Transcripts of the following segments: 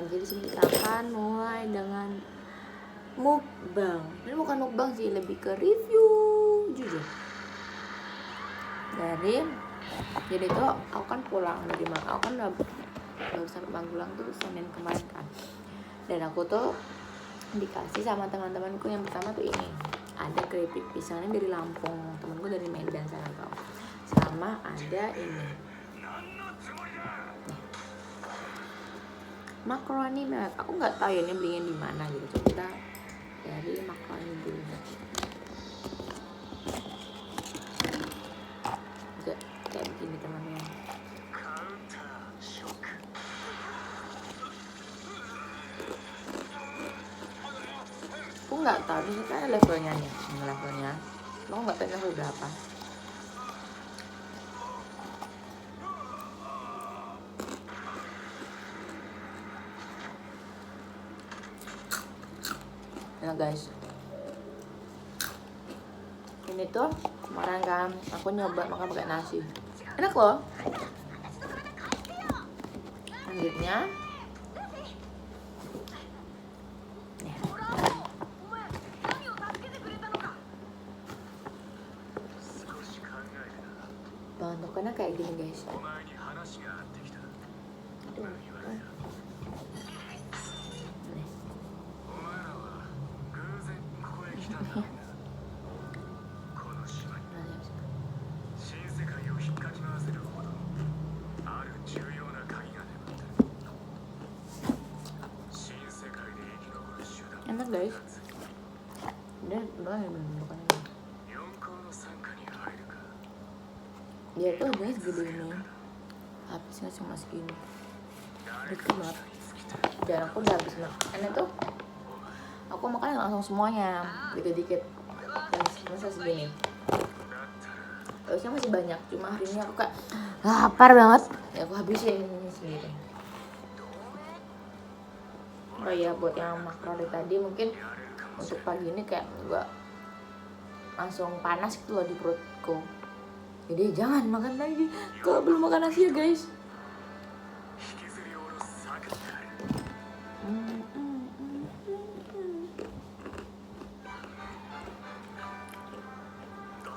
Jadi di sini kita akan mulai dengan mukbang. Ini bukan mukbang sih, lebih ke review jujur. Jadi tuh aku kan pulang dari aku kan baru sampai Magelang tuh Senin kemarin kan. Dan aku tuh dikasih sama teman-temanku yang pertama tuh ini. Ada keripik pisangnya dari Lampung, temanku dari Medan sana tuh. Sama ada ini. Makaroni Mel. Aku nggak tahu ya ini belinya di mana gitu. Coba kita dari makaroni dulu. Kayak begini teman-teman. Aku nggak tahu ini kan levelnya nih, ini levelnya. Lo nggak tahu level berapa? Nah guys, ini tuh kemarin kan aku nyoba makan pakai nasi, enak loh. Lanjutnya bentukannya kayak gini guys. Enak guys. Dia beneran bentukannya. Dia tuh harganya segede ini, habisnya cuma segini. Dikit banget. Dan aku udah habis makan tuh. Aku makan langsung semuanya, dikit-dikit. Masa segini. Terusnya masih banyak, cuma hari ini aku kayak lapar banget. Ya aku habisin ini sendiri. Oh iya, buat yang makaroni tadi mungkin untuk pagi ini kayak gak langsung panas gitu loh di perutku. Jadi jangan makan lagi kalau belum makan nasi ya guys.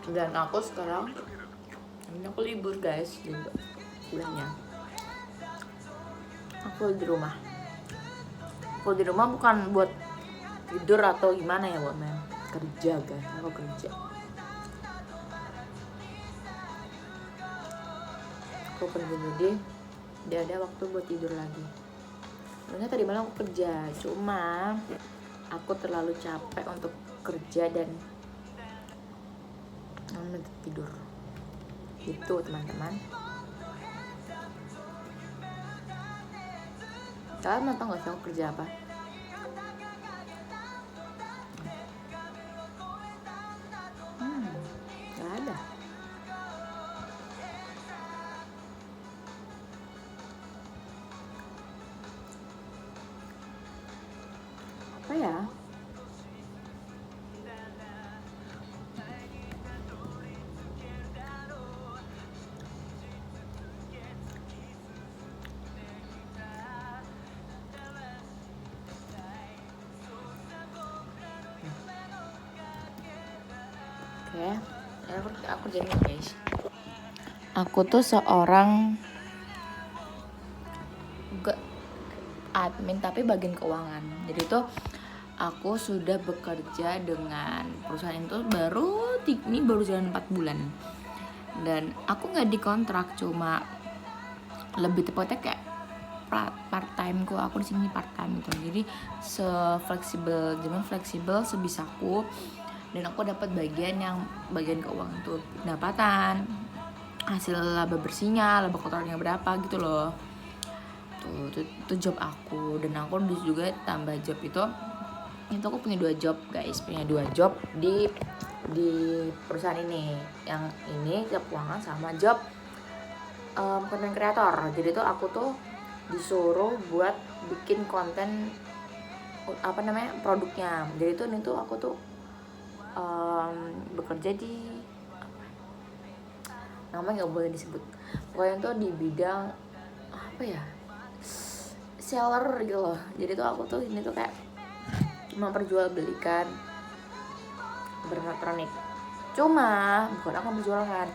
Dan aku sekarang ini aku libur guys, libur bulannya. Aku di rumah. Aku di rumah bukan buat tidur atau gimana ya, buat main kerja guys. Aku kerja. Aku pergi jadi dia ada waktu buat tidur lagi. Sebenarnya tadi malam aku kerja, cuma aku terlalu capek untuk kerja dan tidur. Itu teman-teman. Kalian mau tau gak sih aku kerja apa? Gak ada. Apa ya? Oke, aku jadi guys. Aku tuh seorang admin tapi bagian keuangan. Jadi tuh aku sudah bekerja dengan perusahaan itu baru jalan 4 bulan. Dan aku nggak dikontrak, cuma lebih tepatnya kayak part time ku. Aku di sini part time gitu. Jadi fleksibel sebisaku. Dan aku dapat bagian keuangan tuh, pendapatan, hasil laba bersihnya, laba kotornya berapa gitu loh. Itu job aku. Dan aku juga tambah job itu aku punya 2 job guys, di perusahaan ini. Yang ini job keuangan sama job konten kreator. Jadi tuh aku tuh disuruh buat bikin konten produknya. Jadi tuh ini tuh aku tuh bekerja di namanya nggak boleh disebut, pokoknya tuh di bidang apa ya, seller gitu loh. Jadi tuh aku tuh ini tuh kayak memperjualbelikan berelektronik, cuma bukan aku menjualkan,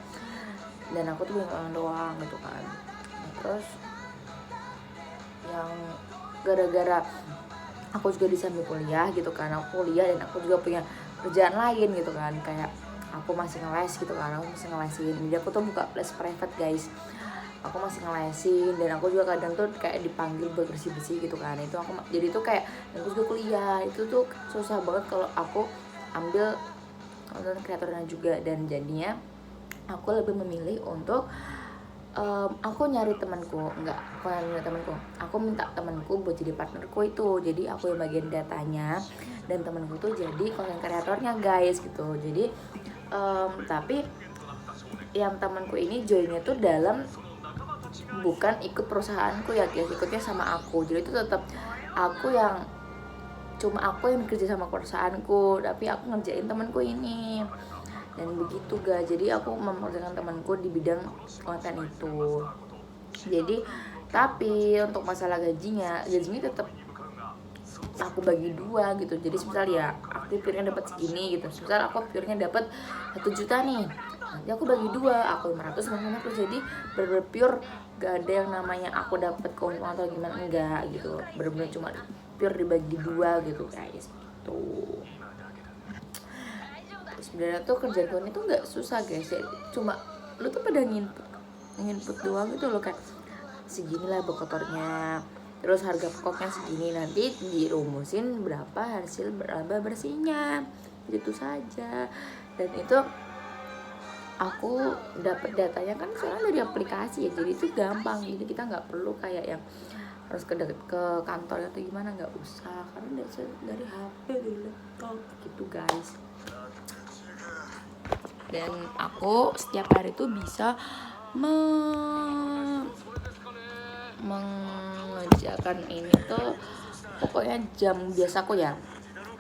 dan aku tuh banyak orang doang gitu kan. Nah, terus yang gara-gara aku juga di samping kuliah gitu kan, aku kuliah dan aku juga punya kerjaan lain gitu kan, kayak aku masih ngeles gitu kan, aku masih ngelesin. Jadi aku tuh buka les private guys, aku masih ngelesin, dan aku juga kadang tuh kayak dipanggil buat bersih-bersih gitu kan. Itu aku jadi tuh kayak aku juga kuliah, itu tuh susah banget kalau aku ambil konten kreatornya juga. Dan jadinya aku lebih memilih untuk aku nyari temanku, aku nyari temanku, aku minta temanku buat jadi partnerku itu. Jadi aku yang bagian datanya dan temanku tuh jadi konten kreatornya guys gitu. Jadi tapi yang temanku ini joinnya tuh dalam, bukan ikut perusahaanku ya guys, ikutnya sama aku. Jadi itu tetap aku yang, cuma aku yang kerja sama perusahaanku, tapi aku ngerjain temanku ini. Dan begitu guys, jadi aku memperkerjakan temanku di bidang konten itu. Jadi tapi untuk masalah gajinya tetap aku bagi dua gitu. Jadi misal ya aku pure-nya dapat segini gitu, misal aku pure-nya dapat 1 juta nih, nanti aku bagi dua, aku 500 sama 500. Jadi bener-bener pure, gak ada yang namanya aku dapat keuntungan atau gimana, enggak gitu. Bener-bener cuma pure dibagi dua gitu guys gitu. Sebenarnya tuh kerjaan gue itu nggak susah guys ya, cuma lu tuh pada nginput doang gitu loh, kayak seginilah bokotornya, terus harga pokoknya segini, nanti dirumusin berapa hasil laba bersihnya, gitu saja. Dan itu aku dapat datanya kan soalnya dari aplikasi ya, jadi itu gampang. Jadi kita nggak perlu kayak yang harus ke kantor atau gimana, nggak usah, karena dari HP, dari laptop gitu guys. Dan aku setiap hari tuh bisa mengerjakan ini tuh, pokoknya jam biasa aku ya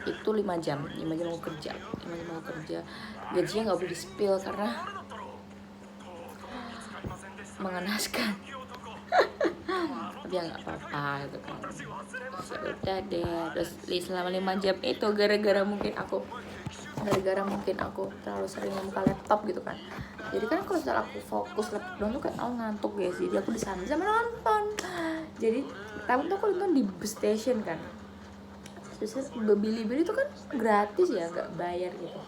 itu 5 jam mau kerja, gajinya nggak boleh di-spill karena mengenaskan. Tapi ya nggak apa-apa gitu kan. Terus ya udah deh, terus selama 5 jam itu gara-gara mungkin aku terlalu sering buka laptop gitu kan. Jadi kan kalau misalnya aku fokus laptop doang tuh kayak ngantuk guys. Jadi aku di sana sama nonton. Jadi pertama tuh aku nonton di bus station kan. Terus Bilibili itu kan gratis ya, nggak bayar gitu.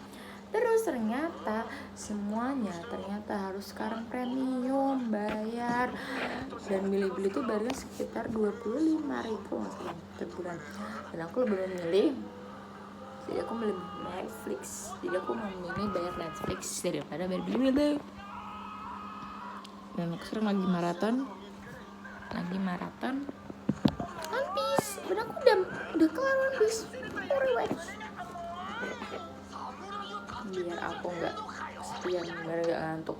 Terus ternyata semuanya harus sekarang premium, bayar. Dan Bilibili itu bayarnya sekitar 25.000 per bulan. Dan aku lebih memilih, jadi aku memilih Netflix. Jadi aku memilih bayar Netflix daripada bayar Bilibili. Dan aku sekarang lagi maraton One Piece. Dan aku udah kelar One Piece, biar aku nggak kesepian, biar nggak ngantuk.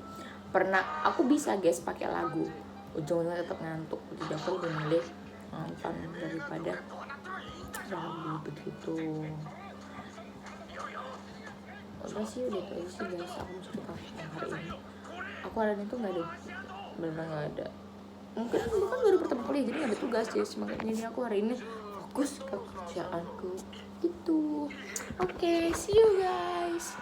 Pernah aku bisa guys pakai lagu, ujung-ujungnya tetap ngantuk. Jadi aku lebih milih nonton daripada lagu begitu. Udah sih, udah itu sih guys aku cerita hari ini. Aku hari ini tuh nggak ada, benar nggak ada. Mungkin dulu kan baru pertama kali jadi nggak ada tugas guys, makanya ini aku hari ini fokus ke kerjaanku itu. Oke, see you guys.